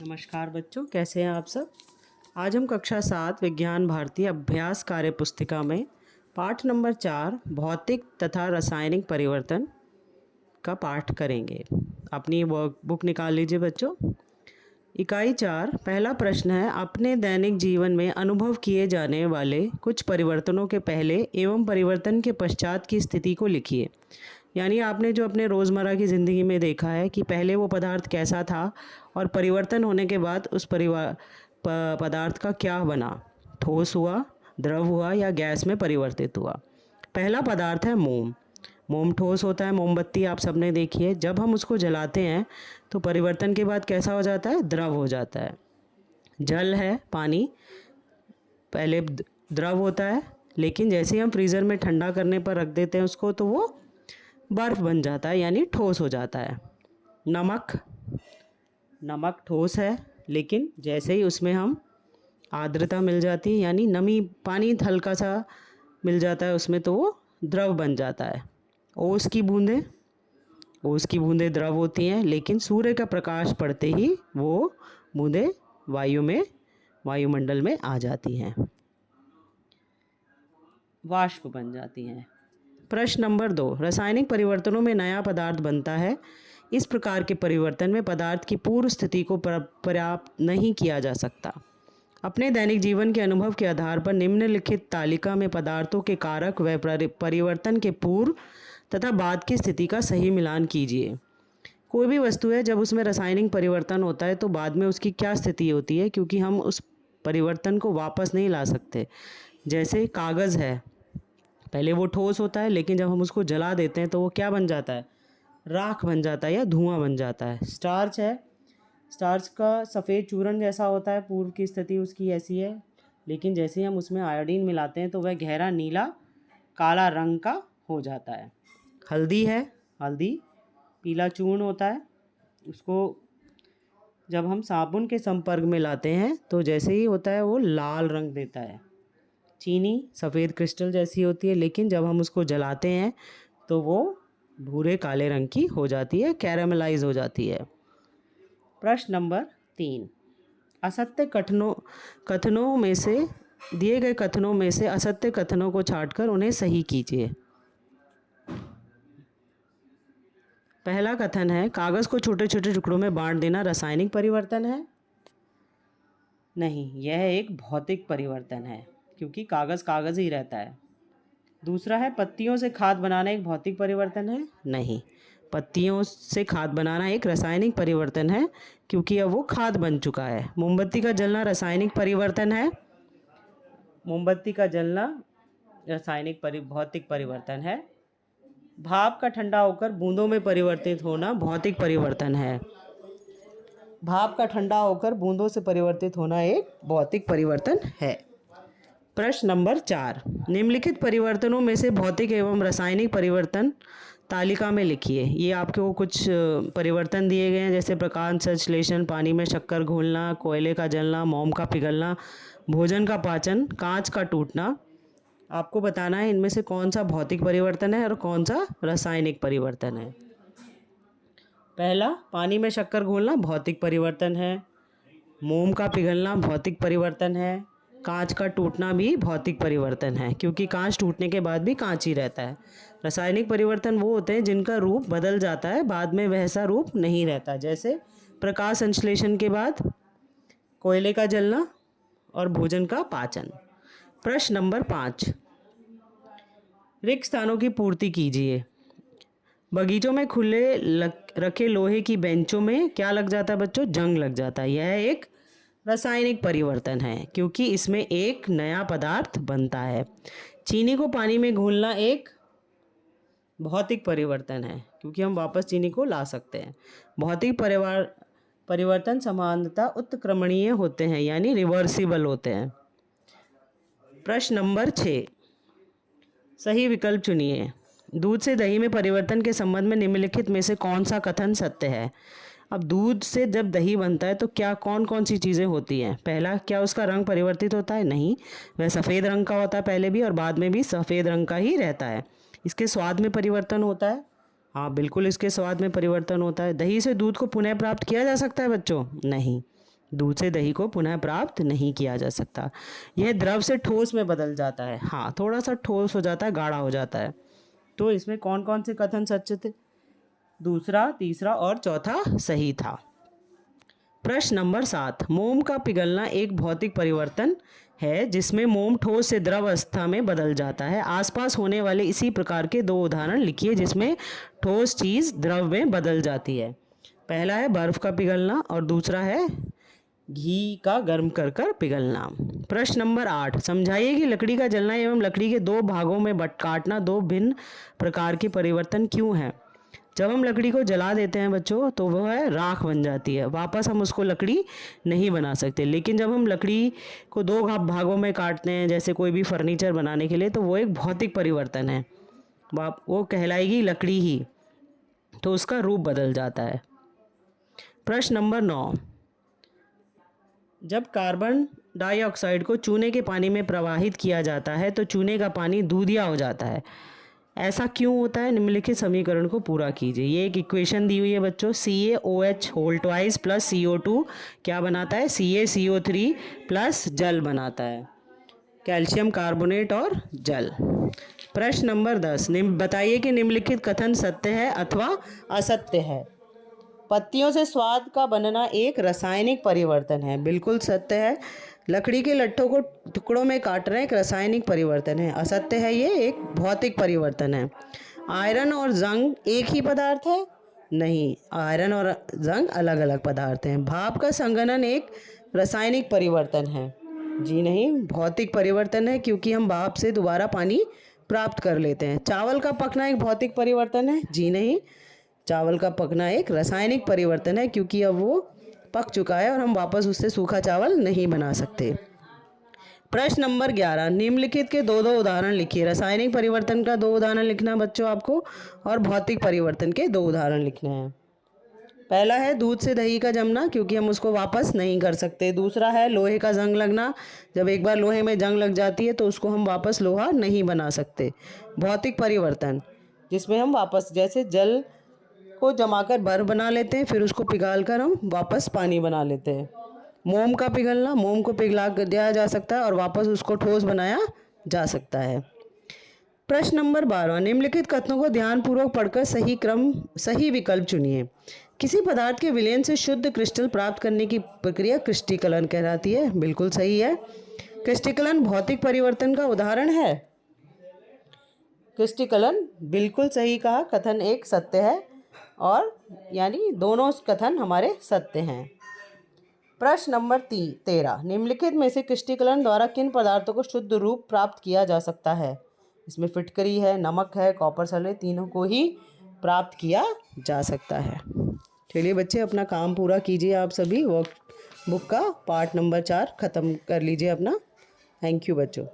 नमस्कार बच्चों, कैसे हैं आप सब। आज हम कक्षा 7 विज्ञान भारती अभ्यास कार्य पुस्तिका में पाठ नंबर 4 भौतिक तथा रासायनिक परिवर्तन का पाठ करेंगे। अपनी वर्क बुक निकाल लीजिए बच्चों। इकाई 4 पहला प्रश्न है, अपने दैनिक जीवन में अनुभव किए जाने वाले कुछ परिवर्तनों के पहले एवं परिवर्तन के पश्चात की स्थिति को लिखिए। यानी आपने जो अपने रोज़मर्रा की ज़िंदगी में देखा है कि पहले वो पदार्थ कैसा था और परिवर्तन होने के बाद उस पदार्थ का क्या बना, ठोस हुआ, द्रव हुआ या गैस में परिवर्तित हुआ। पहला पदार्थ है मोम। मोम ठोस होता है, मोमबत्ती आप सबने देखी है। जब हम उसको जलाते हैं तो परिवर्तन के बाद कैसा हो जाता है, द्रव हो जाता है। जल है, पानी पहले द्रव होता है, लेकिन जैसे ही हम फ्रीज़र में ठंडा करने पर रख देते हैं उसको तो वो बर्फ़ बन जाता है, यानी ठोस हो जाता है। नमक ठोस है, लेकिन जैसे ही उसमें हम आर्द्रता मिल जाती है, यानी नमी, पानी हल्का सा मिल जाता है उसमें, तो वो द्रव बन जाता है। ओस की बूंदें द्रव होती हैं, लेकिन सूर्य का प्रकाश पड़ते ही वो बूंदें वायुमंडल में आ जाती हैं, वाष्प बन जाती हैं। प्रश्न नंबर 2, रासायनिक परिवर्तनों में नया पदार्थ बनता है। इस प्रकार के परिवर्तन में पदार्थ की पूर्व स्थिति को पर्याप्त नहीं किया जा सकता। अपने दैनिक जीवन के अनुभव के आधार पर निम्नलिखित तालिका में पदार्थों के कारक व परिवर्तन के पूर्व तथा बाद की स्थिति का सही मिलान कीजिए। कोई भी वस्तु है, जब उसमें रासायनिक परिवर्तन होता है तो बाद में उसकी क्या स्थिति होती है, क्योंकि हम उस परिवर्तन को वापस नहीं ला सकते। जैसे कागज़ है, पहले वो ठोस होता है, लेकिन जब हम उसको जला देते हैं तो वो क्या बन जाता है, राख बन जाता है या धुआं बन जाता है। स्टार्च है, स्टार्च का सफ़ेद चूर्ण जैसा होता है, पूर्व की स्थिति उसकी ऐसी है, लेकिन जैसे ही हम उसमें आयोडीन मिलाते हैं तो वह गहरा नीला काला रंग का हो जाता है। हल्दी है, हल्दी पीला चूर्ण होता है, उसको जब हम साबुन के संपर्क में लाते हैं तो जैसे ही होता है वो लाल रंग देता है। चीनी सफ़ेद क्रिस्टल जैसी होती है, लेकिन जब हम उसको जलाते हैं तो वो भूरे काले रंग की हो जाती है, कैरामलाइज हो जाती है। प्रश्न नंबर 3, असत्य कथनों में से दिए गए कथनों में से असत्य कथनों को छांटकर उन्हें सही कीजिए। पहला कथन है, कागज़ को छोटे छोटे टुकड़ों में बांट देना रासायनिक परिवर्तन है। नहीं, यह एक भौतिक परिवर्तन है, क्योंकि कागज़ ही रहता है। दूसरा है, पत्तियों से खाद बनाना एक भौतिक परिवर्तन है। नहीं, पत्तियों से खाद बनाना एक रासायनिक परिवर्तन है, क्योंकि अब वो खाद बन चुका है। मोमबत्ती का जलना रासायनिक परिवर्तन है। मोमबत्ती का जलना भौतिक परिवर्तन है। भाप का ठंडा होकर बूंदों में परिवर्तित होना भौतिक परिवर्तन है। भाप का ठंडा होकर बूंदों से परिवर्तित होना एक भौतिक परिवर्तन है। प्रश्न नंबर 4, निम्नलिखित परिवर्तनों में से भौतिक एवं रासायनिक परिवर्तन तालिका में लिखिए। ये आपको कुछ परिवर्तन दिए गए हैं, जैसे प्रकाश संश्लेषण, पानी में शक्कर घोलना, कोयले का जलना, मोम का पिघलना, भोजन का पाचन, कांच का टूटना। आपको बताना है इनमें से कौन सा भौतिक परिवर्तन है और कौन सा रासायनिक परिवर्तन है। पहला, पानी में शक्कर घोलना भौतिक परिवर्तन है। मोम का पिघलना भौतिक परिवर्तन है। कांच का टूटना भी भौतिक परिवर्तन है, क्योंकि कांच टूटने के बाद भी कांच ही रहता है। रासायनिक परिवर्तन वो होते हैं जिनका रूप बदल जाता है, बाद में वैसा रूप नहीं रहता, जैसे प्रकाश संश्लेषण के बाद कोयले का जलना और भोजन का पाचन। प्रश्न नंबर 5, रिक्त स्थानों की पूर्ति कीजिए। बगीचों में खुले रखे लोहे की बेंचों में क्या लग जाता है बच्चों, जंग लग जाता है। यह एक रासायनिक परिवर्तन है, क्योंकि इसमें एक नया पदार्थ बनता है। चीनी को पानी में घोलना एक भौतिक परिवर्तन है, क्योंकि हम वापस चीनी को ला सकते हैं। भौतिक परिवर्तन सामान्यतः उत्क्रमणीय होते हैं, यानी रिवर्सिबल होते हैं। प्रश्न नंबर 6, सही विकल्प चुनिए। दूध से दही में परिवर्तन के संबंध में निम्नलिखित में से कौन सा कथन सत्य है। अब दूध से जब दही बनता है तो क्या कौन कौन सी चीज़ें होती हैं। पहला, क्या उसका रंग परिवर्तित होता है। नहीं, वह सफ़ेद रंग का होता है पहले भी और बाद में भी सफ़ेद रंग का ही रहता है। इसके स्वाद में परिवर्तन होता है। हाँ बिल्कुल, इसके स्वाद में परिवर्तन होता है। दही से दूध को पुनः प्राप्त किया जा सकता है बच्चों। नहीं, दूध से दही को पुनः प्राप्त नहीं किया जा सकता। यह द्रव से ठोस में बदल जाता है। हाँ, थोड़ा सा ठोस हो जाता है, गाढ़ा हो जाता है। तो इसमें कौन कौन से कथन सच थे? दूसरा, तीसरा और चौथा सही था। प्रश्न नंबर 7, मोम का पिघलना एक भौतिक परिवर्तन है जिसमें मोम ठोस से द्रव अवस्था में बदल जाता है। आसपास होने वाले इसी प्रकार के 2 उदाहरण लिखिए जिसमें ठोस चीज़ द्रव में बदल जाती है। पहला है बर्फ़ का पिघलना और दूसरा है घी का गर्म कर कर पिघलना। प्रश्न नंबर 8, समझाइए कि लकड़ी का जलना एवं लकड़ी के 2 भागों में काटना 2 भिन्न प्रकार के परिवर्तन क्यों हैं? जब हम लकड़ी को जला देते हैं बच्चों तो वह राख बन जाती है, वापस हम उसको लकड़ी नहीं बना सकते। लेकिन जब हम लकड़ी को 2 भागों में काटते हैं, जैसे कोई भी फर्नीचर बनाने के लिए, तो वो एक भौतिक परिवर्तन है, वो कहलाएगी लकड़ी ही, तो उसका रूप बदल जाता है। प्रश्न नंबर 9, जब कार्बन डाइऑक्साइड को चूने के पानी में प्रवाहित किया जाता है तो चूने का पानी दूधिया हो जाता है। ऐसा क्यों होता है? निम्नलिखित समीकरण को पूरा कीजिए। ये एक इक्वेशन दी हुई है बच्चों, CaOH whole twice plus CO2 क्या बनाता है? CaCO3 प्लस जल बनाता है, कैल्शियम कार्बोनेट और जल। प्रश्न नंबर 10, बताइए कि निम्नलिखित कथन सत्य है अथवा असत्य है। पत्तियों से स्वाद का बनना एक रासायनिक परिवर्तन है। बिल्कुल सत्य है। लकड़ी के लट्ठों को टुकड़ों में काटना एक रासायनिक परिवर्तन है। असत्य है, ये एक भौतिक परिवर्तन है। आयरन और जंग एक ही पदार्थ है? नहीं, आयरन और जंग अलग अलग पदार्थ हैं। भाप का संघनन एक रासायनिक परिवर्तन है? जी नहीं, भौतिक परिवर्तन है, क्योंकि हम भाप से दोबारा पानी प्राप्त कर लेते हैं। चावल का पकना एक भौतिक परिवर्तन है? जी नहीं, चावल का पकना एक रासायनिक परिवर्तन है, क्योंकि अब वो पक चुका है और हम वापस उससे सूखा चावल नहीं बना सकते। प्रश्न नंबर 11, निम्नलिखित के 2 उदाहरण लिखिए। रासायनिक परिवर्तन का 2 उदाहरण लिखना बच्चों आपको, और भौतिक परिवर्तन के 2 उदाहरण लिखने हैं। पहला है दूध से दही का जमना, क्योंकि हम उसको वापस नहीं कर सकते। दूसरा है लोहे का जंग लगना, जब एक बार लोहे में जंग लग जाती है तो उसको हम वापस लोहा नहीं बना सकते। भौतिक परिवर्तन, जिसमें हम वापस जैसे जल को जमाकर बर्फ बना लेते हैं, फिर उसको पिघाल कर हम वापस पानी बना लेते हैं। मोम का पिघलना, मोम को पिघला दिया जा सकता है और वापस उसको ठोस बनाया जा सकता है। प्रश्न नंबर 12, निम्नलिखित कथनों को ध्यानपूर्वक पढ़कर सही विकल्प चुनिए। किसी पदार्थ के विलयन से शुद्ध क्रिस्टल प्राप्त करने की प्रक्रिया क्रिस्टलीकरण कहलाती है। बिल्कुल सही है। क्रिस्टलीकरण भौतिक परिवर्तन का उदाहरण है? क्रिस्टलीकरण बिल्कुल सही कहा, कथन एक सत्य है, और यानी दोनों कथन हमारे सत्य हैं। प्रश्न नंबर 13, निम्नलिखित में से क्रिस्टलीकरण द्वारा किन पदार्थों को शुद्ध रूप प्राप्त किया जा सकता है? इसमें फिटकरी है, नमक है, कॉपर सल्फेट, तीनों को ही प्राप्त किया जा सकता है। चलिए बच्चे, अपना काम पूरा कीजिए। आप सभी वर्क बुक का पार्ट नंबर 4 ख़त्म कर लीजिए अपना। थैंक यू बच्चों।